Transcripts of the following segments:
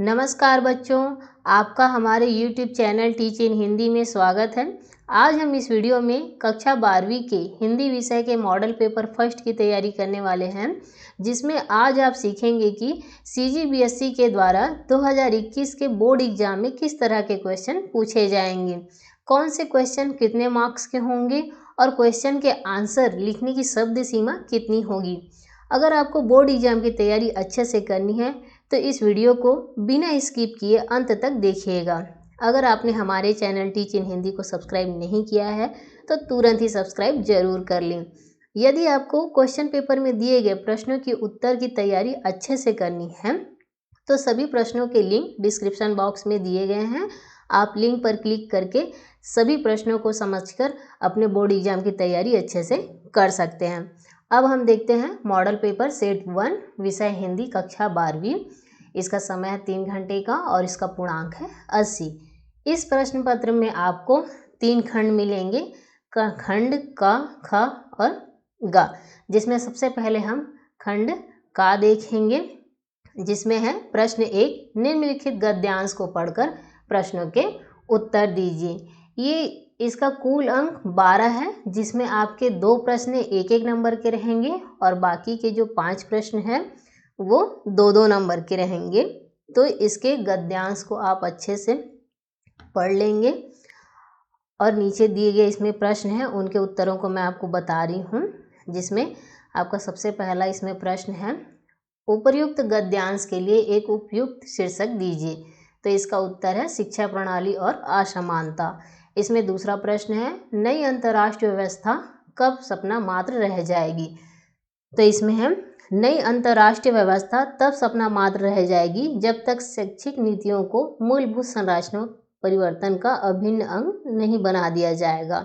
नमस्कार बच्चों, आपका हमारे YouTube channel teach in Hindi में स्वागत है। आज हम इस वीडियो में कक्षा 12वीं के हिंदी विषय के मॉडल पेपर फर्स्ट की तैयारी करने वाले हैं, जिसमें आज आप सीखेंगे कि CGBSE के द्वारा 2021 के बोर्ड एग्जाम में किस तरह के क्वेश्चन पूछे जाएंगे, कौन से क्वेश्चन कितने मार्क्स के होंगे और क्वेश्चन के आंसर लिखने की शब्द सीमा कितनी होगी। अगर आपको बोर्ड एग्जाम की तैयारी अच्छे से करनी है तो इस वीडियो को बिना स्किप किए अंत तक देखिएगा। अगर आपने हमारे चैनल टीच इन हिंदी को सब्सक्राइब नहीं किया है तो तुरंत ही सब्सक्राइब जरूर कर लें। यदि आपको क्वेश्चन पेपर में दिए गए प्रश्नों की उत्तर की तैयारी अच्छे से करनी है तो सभी प्रश्नों के लिंक डिस्क्रिप्शन बॉक्स में दिए गए हैं। आप लिंक पर क्लिक करके सभी प्रश्नों को समझकर अपने बोर्ड एग्जाम की तैयारी अच्छे से कर सकते हैं। अब हम देखते हैं मॉडल पेपर सेट 1 विषय हिंदी कक्षा 12वीं। इसका समय है 3 घंटे का और इसका पूर्णांक है 80। इस प्रश्न पत्र में आपको 3 खंड मिलेंगे, खंड क, ख और ग, जिसमें सबसे पहले हम खंड का देखेंगे, जिसमें है प्रश्न 1, निम्नलिखित गद्यांश को पढ़कर प्रश्नों के उत्तर दीजिए। ये इसका कुल अंक 12 है, जिसमें आपके 2 प्रश्न 1-1 नंबर के रहेंगे और बाकी के जो 5 प्रश्न हैं वो 2-2 नंबर के रहेंगे। तो इसके गद्यांश को आप अच्छे से पढ़ लेंगे और नीचे दिए गए इसमें प्रश्न हैं उनके उत्तरों को मैं आपको बता रही हूँ, जिसमें आपका सबसे पहला इसमें प्रश्न है, उपर्युक्त गद्यांश के लिए एक उपयुक्त शीर्षक दीजिए। तो इसका उत्तर है शिक्षा प्रणाली और असमानता। इसमें दूसरा प्रश्न है, नई अंतर्राष्ट्रीय व्यवस्था कब सपना मात्र रह जाएगी। तो इसमें है, नई अंतर्राष्ट्रीय व्यवस्था तब सपना मात्र रह जाएगी जब तक शैक्षिक नीतियों को मूलभूत संरचना परिवर्तन का अभिन्न अंग नहीं बना दिया जाएगा।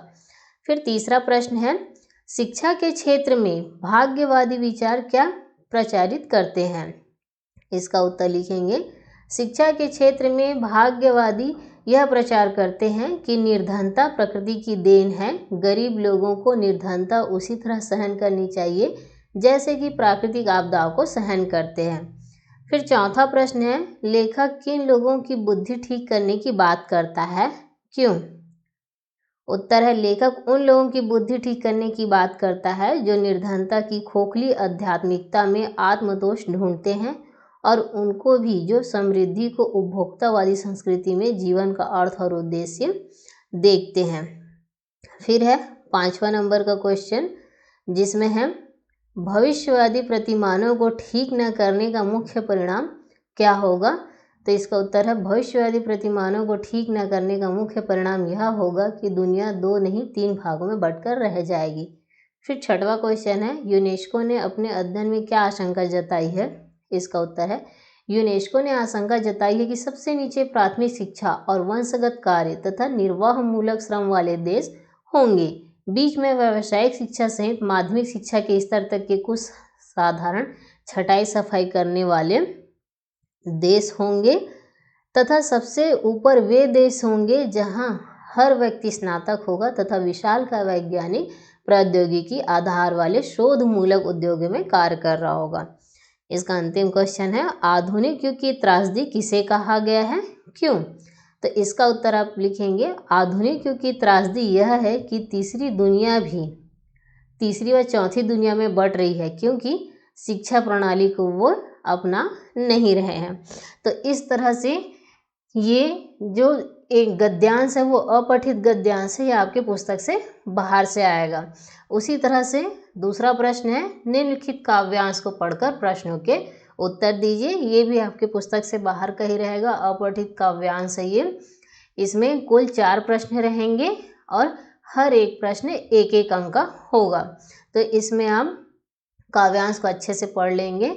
फिर तीसरा प्रश्न है, शिक्षा के क्षेत्र में भाग्यवादी विचार क्या प्रचारित करते हैं। इसका उत्तर लिखेंगे, शिक्षा के क्षेत्र में भाग्यवादी यह प्रचार करते हैं कि निर्धनता प्रकृति की देन है, गरीब लोगों को निर्धनता उसी तरह सहन करनी चाहिए जैसे कि प्राकृतिक आपदाओं को सहन करते हैं। फिर चौथा प्रश्न है, लेखक किन लोगों की बुद्धि ठीक करने की बात करता है, क्यों। उत्तर है, लेखक उन लोगों की बुद्धि ठीक करने की बात करता है जो निर्धनता की खोखली आध्यात्मिकता में आत्मदोष ढूंढते हैं और उनको भी जो समृद्धि को उपभोक्तावादी संस्कृति में जीवन का अर्थ और उद्देश्य देखते हैं। फिर है 5वां नंबर का क्वेश्चन, जिसमें है, भविष्यवादी प्रतिमानों को ठीक न करने का मुख्य परिणाम क्या होगा। तो इसका उत्तर है, भविष्यवादी प्रतिमानों को ठीक न करने का मुख्य परिणाम यह होगा कि दुनिया 2 नहीं 3 भागों में बंटकर रह जाएगी। फिर 6वां क्वेश्चन है, यूनेस्को ने अपने अध्ययन में क्या आशंका जताई है। इसका उत्तर है, यूनेस्को ने आशंका जताई है कि सबसे नीचे प्राथमिक शिक्षा और वंशगत कार्य तथा निर्वाह मूलक श्रम वाले देश होंगे, बीच में व्यावसायिक शिक्षा सहित माध्यमिक शिक्षा के स्तर तक के कुछ साधारण छटाई सफाई करने वाले देश होंगे तथा सबसे ऊपर वे देश होंगे जहां हर व्यक्ति स्नातक होगा तथा विशाल का वैज्ञानिक प्रौद्योगिकी आधार वाले शोध मूलक उद्योगों में कार्य कर रहा होगा। इसका अंतिम क्वेश्चन है, आधुनिक युग की त्रासदी किसे कहा गया है, क्यों। तो इसका उत्तर आप लिखेंगे, आधुनिक युग की त्रासदी यह है कि तीसरी दुनिया भी तीसरी व चौथी दुनिया में बट रही है क्योंकि शिक्षा प्रणाली को वो अपना नहीं रहे हैं। तो इस तरह से ये जो एक गद्यांश है वो अपठित गद्यांश है, ये आपके पुस्तक से बाहर से आएगा। उसी तरह से दूसरा प्रश्न है, निम्नलिखित काव्यांश को पढ़कर प्रश्नों के उत्तर दीजिए। ये भी आपके पुस्तक से बाहर का ही रहेगा, अपठित काव्यांश है ये। इसमें कुल 4 प्रश्न रहेंगे और हर एक प्रश्न 1-1 अंक का होगा। तो इसमें हम काव्यांश को अच्छे से पढ़ लेंगे।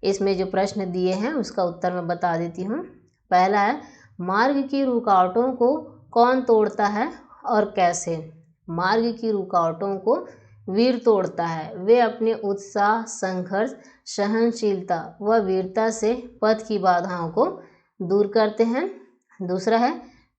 इसमें जो प्रश्न दिए हैं उसका उत्तर मैं बता देती हूँ। पहला है, मार्ग की रुकावटों को कौन तोड़ता है और कैसे। मार्ग की रुकावटों को वीर तोड़ता है, वे अपने उत्साह, संघर्ष, सहनशीलता व वीरता से पथ की बाधाओं को दूर करते हैं। दूसरा है,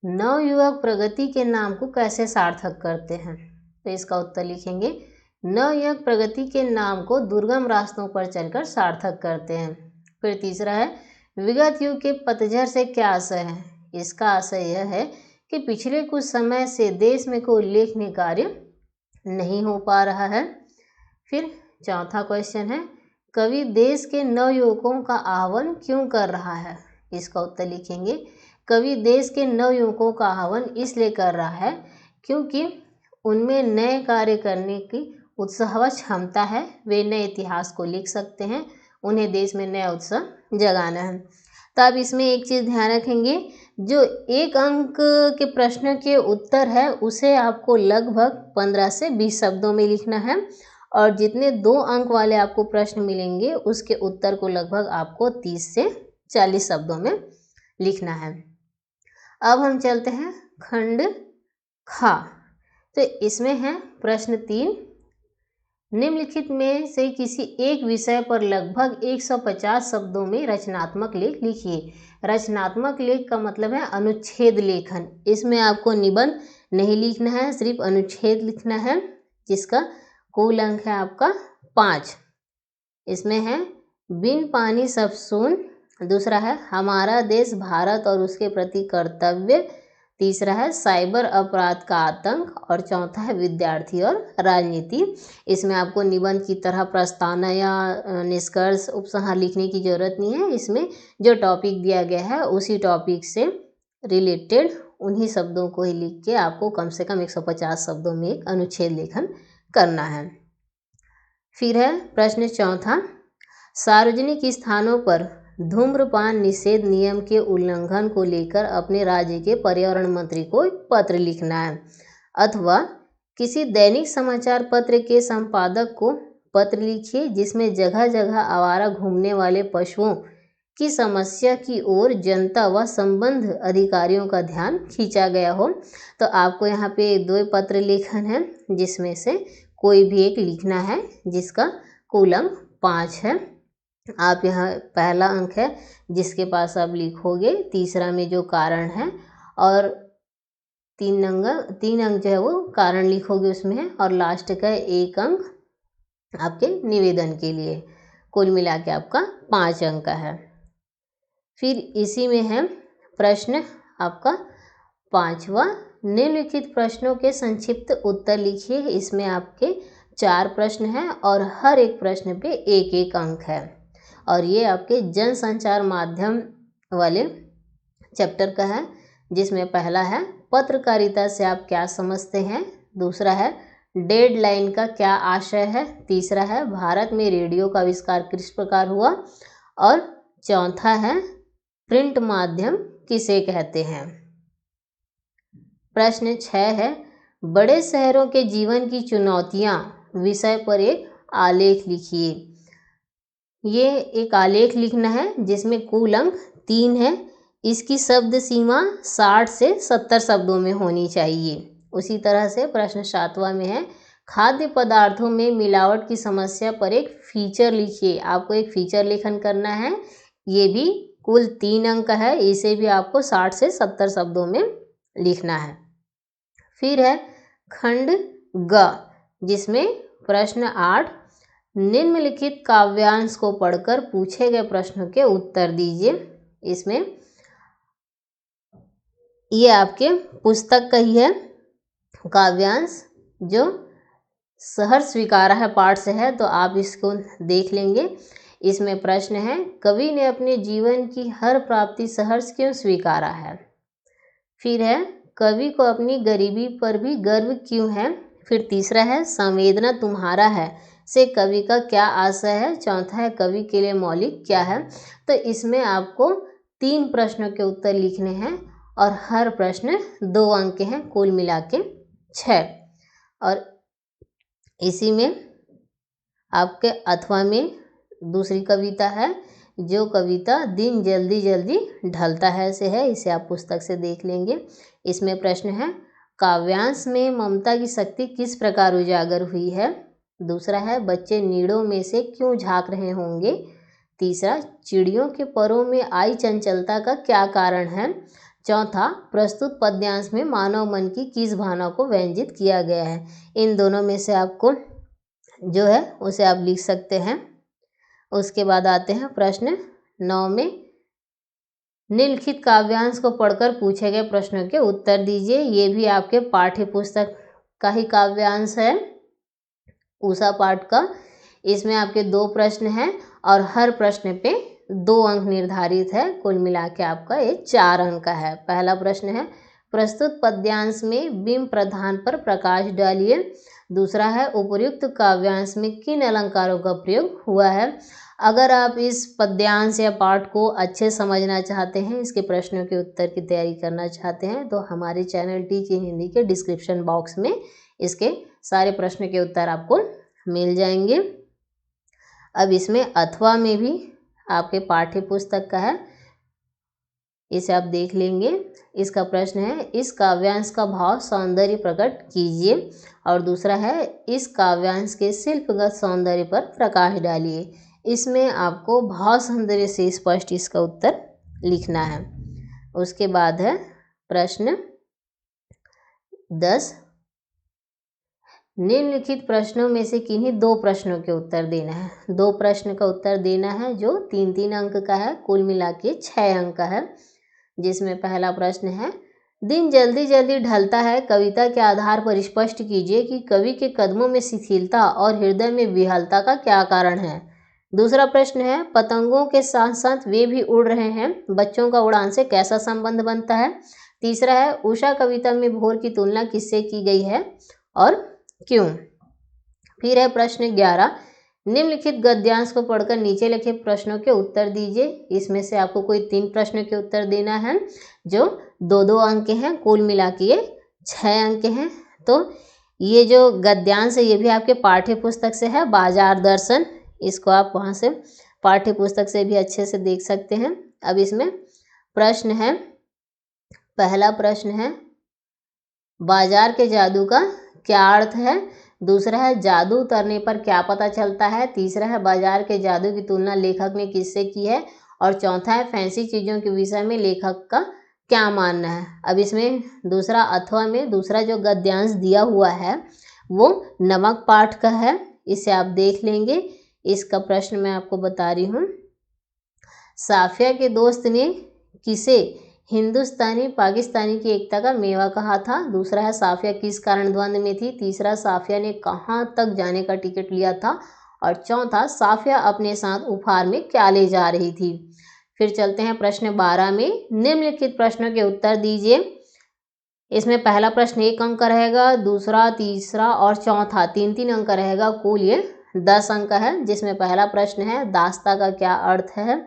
नवयुवक प्रगति के नाम को कैसे सार्थक करते हैं। तो इसका उत्तर लिखेंगे, नवयुवक प्रगति के नाम को दुर्गम रास्तों पर चलकर सार्थक करते हैं। फिर तीसरा है, विगत युग के पतझड़ से क्या आशय है? इसका आशय यह है कि पिछले कुछ समय से देश में कोई उल्लेखनीय कार्य नहीं हो पा रहा है। फिर चौथा क्वेश्चन है, कवि देश के नवयुवकों का आह्वान क्यों कर रहा है? इसका उत्तर लिखेंगे, कवि देश के नवयुवकों का आह्वान इसलिए कर रहा है क्योंकि उनमें नए कार्य करने की उत्साह व क्षमता है, वे नए इतिहास को लिख सकते हैं, उन्हें देश में नया उत्साह जगाना है। तो आप इसमें एक चीज़ ध्यान रखेंगे, जो एक अंक के प्रश्न के उत्तर है उसे आपको लगभग 15 से 20 शब्दों में लिखना है, और जितने 2 अंक वाले आपको प्रश्न मिलेंगे उसके उत्तर को लगभग आपको 30 से 40 शब्दों में लिखना है। अब हम चलते हैं खंड खा। तो इसमें है प्रश्न 3, निम्नलिखित में से किसी एक विषय पर लगभग 150 शब्दों में रचनात्मक लेख लिखिए। रचनात्मक लेख का मतलब है अनुच्छेद लेखन। इसमें आपको निबंध नहीं लिखना है, सिर्फ अनुच्छेद लिखना है, जिसका कुल अंक है आपका 5। इसमें है बिन पानी सब सून, दूसरा है हमारा देश भारत और उसके प्रति कर्तव्य, तीसरा है साइबर अपराध का आतंक, और चौथा है विद्यार्थी और राजनीति। इसमें आपको निबंध की तरह प्रस्तावना या निष्कर्ष उपसंहार लिखने की ज़रूरत नहीं है। इसमें जो टॉपिक दिया गया है उसी टॉपिक से रिलेटेड उन्हीं शब्दों को ही लिख के आपको कम से कम 150 शब्दों में एक अनुच्छेद लेखन करना है। फिर है प्रश्न चौथा, सार्वजनिक स्थानों पर धूम्रपान निषेध नियम के उल्लंघन को लेकर अपने राज्य के पर्यावरण मंत्री को पत्र लिखना है, अथवा किसी दैनिक समाचार पत्र के संपादक को पत्र लिखिए जिसमें जगह जगह आवारा घूमने वाले पशुओं की समस्या की ओर जनता व संबंध अधिकारियों का ध्यान खींचा गया हो। तो आपको यहाँ पे 2 पत्र लेखन है, जिसमें से कोई भी एक लिखना है, जिसका कुल अंक 5 है। आप यहाँ पहला अंक है जिसके पास आप लिखोगे, तीसरा में जो कारण है, और 3 अंक जो है वो कारण लिखोगे उसमें है, और लास्ट का 1 अंक आपके निवेदन के लिए। कुल मिला के आपका 5 अंक का है। फिर इसी में है प्रश्न आपका 5वां, निम्नलिखित प्रश्नों के संक्षिप्त उत्तर लिखिए। इसमें आपके 4 प्रश्न हैं और हर एक प्रश्न पे 1-1 अंक है, और ये आपके जनसंचार माध्यम वाले चैप्टर का है, जिसमें पहला है पत्रकारिता से आप क्या समझते हैं, दूसरा है डेडलाइन का क्या आशय है, तीसरा है भारत में रेडियो का आविष्कार किस प्रकार हुआ, और चौथा है प्रिंट माध्यम किसे कहते हैं। प्रश्न 6 है बड़े शहरों के जीवन की चुनौतियां विषय पर एक आलेख लिखिए। ये एक आलेख लिखना है जिसमें कुल अंक 3 है। इसकी शब्द सीमा 60 से 70 शब्दों में होनी चाहिए। उसी तरह से प्रश्न 7वां में है खाद्य पदार्थों में मिलावट की समस्या पर एक फीचर लिखिए। आपको एक फीचर लेखन करना है, ये भी कुल 3 अंक है, इसे भी आपको 60 से 70 शब्दों में लिखना है। फिर है खंड ग, जिसमें प्रश्न 8, निम्नलिखित काव्यांश को पढ़कर पूछे गए प्रश्नों के उत्तर दीजिए। इसमें ये आपके पुस्तक का ही है काव्यांश, जो सहर्ष स्वीकारा है पाठ से है, तो आप इसको देख लेंगे। इसमें प्रश्न है कवि ने अपने जीवन की हर प्राप्ति सहर्ष क्यों स्वीकारा है। फिर है कवि को अपनी गरीबी पर भी गर्व क्यों है। फिर तीसरा है संवेदना तुम्हारा है से कवि का क्या आशय है। चौथा है कवि के लिए मौलिक क्या है। तो इसमें आपको 3 प्रश्नों के उत्तर लिखने हैं और हर प्रश्न 2 अंक के हैं, कुल मिला के 6। और इसी में आपके अथवा में दूसरी कविता है, जो कविता दिन जल्दी जल्दी ढलता है से है, इसे आप पुस्तक से देख लेंगे। इसमें प्रश्न है काव्यांश में ममता की शक्ति किस प्रकार उजागर हुई है। दूसरा है बच्चे नीड़ों में से क्यों झांक रहे होंगे। तीसरा चिड़ियों के परों में आई चंचलता का क्या कारण है। चौथा प्रस्तुत पद्यांश में मानव मन की किस भावना को व्यंजित किया गया है। इन दोनों में से आपको जो है उसे आप लिख सकते हैं। उसके बाद आते हैं प्रश्न 9 में निम्नलिखित काव्यांश को पढ़कर पूछे गए प्रश्नों के उत्तर दीजिए। ये भी आपके पाठ्य पुस्तक का ही काव्यांश है, उषा पाठ का। इसमें आपके 2 प्रश्न हैं और हर प्रश्न पे 2 अंक निर्धारित है। कुल मिला के आपका ये 4 अंक का है। पहला प्रश्न है, प्रस्तुत पद्यांश में बिंब प्रधान पर प्रकाश डालिए। दूसरा है, उपर्युक्त काव्यांश में किन अलंकारों का प्रयोग हुआ है। अगर आप इस पद्यांश या पाठ को अच्छे समझना चाहते हैं, इसके प्रश्नों के उत्तर की तैयारी करना चाहते हैं, तो हमारे चैनल टीच इन हिंदी के डिस्क्रिप्शन बॉक्स में इसके सारे प्रश्न के उत्तर आपको मिल जाएंगे। अब इसमें अथवा में भी आपके पाठ्य पुस्तक का है, इसे आप देख लेंगे। इसका प्रश्न है, इस काव्यांश का भाव सौंदर्य प्रकट कीजिए। और दूसरा है, इस काव्यांश के शिल्पगत सौंदर्य पर प्रकाश डालिए। इसमें आपको भाव सौंदर्य से स्पष्ट इसका उत्तर लिखना है। उसके बाद है प्रश्न 10, निम्नलिखित प्रश्नों में से किन्हीं 2 प्रश्नों के उत्तर देना है। 2 प्रश्न का उत्तर देना है जो 3-3 अंक का है, कुल मिला के 6 अंक का है। जिसमें पहला प्रश्न है, दिन जल्दी जल्दी ढलता है, कविता के आधार पर स्पष्ट कीजिए कि कवि के कदमों में शिथिलता और हृदय में विहलता का क्या कारण है। दूसरा प्रश्न है, पतंगों के साथ साथ वे भी उड़ रहे हैं, बच्चों का उड़ान से कैसा संबंध बनता है। तीसरा है, उषा कविता में भोर की तुलना किससे की गई है और क्यों। फिर है प्रश्न 11, निम्नलिखित गद्यांश को पढ़कर नीचे लिखे प्रश्नों के उत्तर दीजिए। इसमें से आपको कोई 3 प्रश्नों के उत्तर देना है जो 2-2 अंक के हैं, कुल मिला के ये 6 अंक के हैं। तो ये जो गद्यांश है ये भी आपके पाठ्य पुस्तक से है, बाजार दर्शन। इसको आप वहाँ से पाठ्य पुस्तक से भी अच्छे से देख सकते हैं। अब इसमें प्रश्न है, पहला प्रश्न है, बाजार के जादू का क्या अर्थ है। दूसरा है, जादू उतरने पर क्या पता चलता है। तीसरा है, बाजार के जादू की तुलना लेखक ने किससे की है। और चौथा है, फैंसी चीज़ों के विषय में लेखक का क्या मानना है। अब इसमें दूसरा अथवा में दूसरा जो गद्यांश दिया हुआ है वो नमक पाठ का है, इसे आप देख लेंगे। इसका प्रश्न मैं आपको बता रही हूँ। साफिया के दोस्त ने किसे हिंदुस्तानी पाकिस्तानी की एकता का मेवा कहा था। दूसरा है, साफिया किस कारण द्वंद्व में थी। तीसरा, साफिया ने कहाँ तक जाने का टिकट लिया था। और चौथा, साफिया अपने साथ उपहार में क्या ले जा रही थी। फिर चलते हैं प्रश्न 12 में, निम्नलिखित प्रश्नों के उत्तर दीजिए। इसमें पहला प्रश्न 1 अंक का रहेगा, दूसरा, तीसरा और चौथा 3-3 अंक का रहेगा, कुल ये 10 अंक का है। जिसमें पहला प्रश्न है, दास्ता का क्या अर्थ है।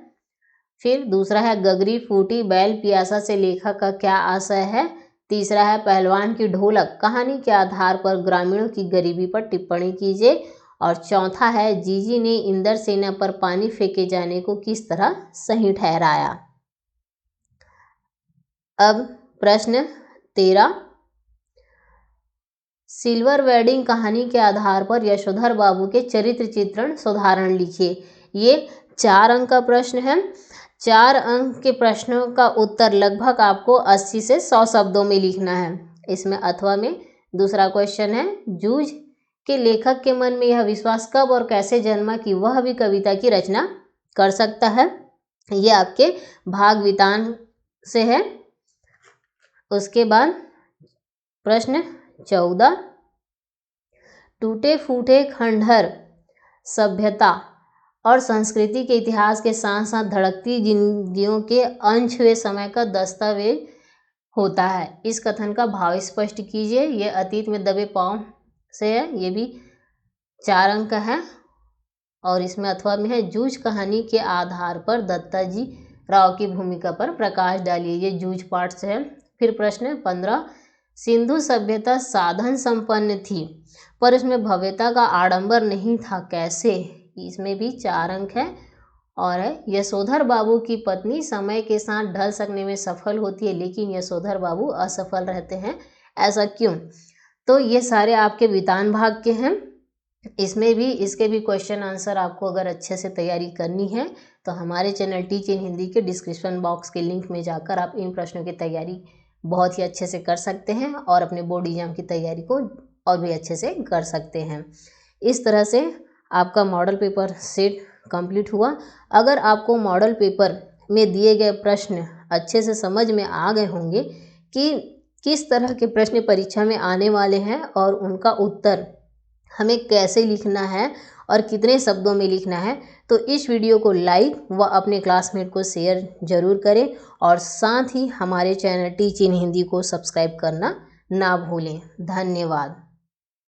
फिर दूसरा है, गगरी फूटी बैल पियासा से लेखक का क्या आशय है। तीसरा है, पहलवान की ढोलक कहानी के आधार पर ग्रामीणों की गरीबी पर टिप्पणी कीजिए। और चौथा है, जीजी ने इंदर सेना पर पानी फेंके जाने को किस तरह सही ठहराया। अब प्रश्न 13, सिल्वर वेडिंग कहानी के आधार पर यशोधर बाबू के चरित्र चित्रण सुधारण लिखिए। ये 4 अंक का प्रश्न है। 4 अंक के प्रश्नों का उत्तर लगभग आपको 80 से 100 शब्दों में लिखना है। इसमें अथवा में दूसरा क्वेश्चन है, जूझ के लेखक के मन में यह विश्वास कब और कैसे जन्मा कि वह भी कविता की रचना कर सकता है। ये आपके भागवितान से है। उसके बाद प्रश्न 14, टूटे फूटे खंडहर सभ्यता और संस्कृति के इतिहास के साथ साथ धड़कती जिंदगियों के अंश हुए समय का दस्तावेज होता है। इस कथन का भाव स्पष्ट कीजिए। ये अतीत में दबे पांव से है, ये भी 4 अंक का है। और इसमें अथवा में है, जूझ कहानी के आधार पर दत्ताजी राव की भूमिका पर प्रकाश डालिए। ये जूझ पाठ से है। फिर प्रश्न 15, सिंधु सभ्यता साधन संपन्न थी पर उसमें भव्यता का आडंबर नहीं था, कैसे। इसमें भी 4 अंक है। और यशोधर बाबू की पत्नी समय के साथ ढल सकने में सफल होती है लेकिन यशोधर बाबू असफल रहते हैं, ऐसा क्यों। तो ये सारे आपके वितान भाग के हैं। इसमें भी इसके भी क्वेश्चन आंसर आपको अगर अच्छे से तैयारी करनी है तो हमारे चैनल टीच इन हिंदी के डिस्क्रिप्शन बॉक्स के लिंक में जाकर आप इन प्रश्नों की तैयारी बहुत ही अच्छे से कर सकते हैं और अपने बोर्ड एग्जाम की तैयारी को और भी अच्छे से कर सकते हैं। इस तरह से आपका मॉडल पेपर सेट कंप्लीट हुआ। अगर आपको मॉडल पेपर में दिए गए प्रश्न अच्छे से समझ में आ गए होंगे कि किस तरह के प्रश्न परीक्षा में आने वाले हैं और उनका उत्तर हमें कैसे लिखना है और कितने शब्दों में लिखना है। तो इस वीडियो को लाइक व अपने क्लासमेट को शेयर जरूर करें और साथ ही हमारे चैनल टीच इन हिंदी को सब्सक्राइब करना ना भूलें। धन्यवाद।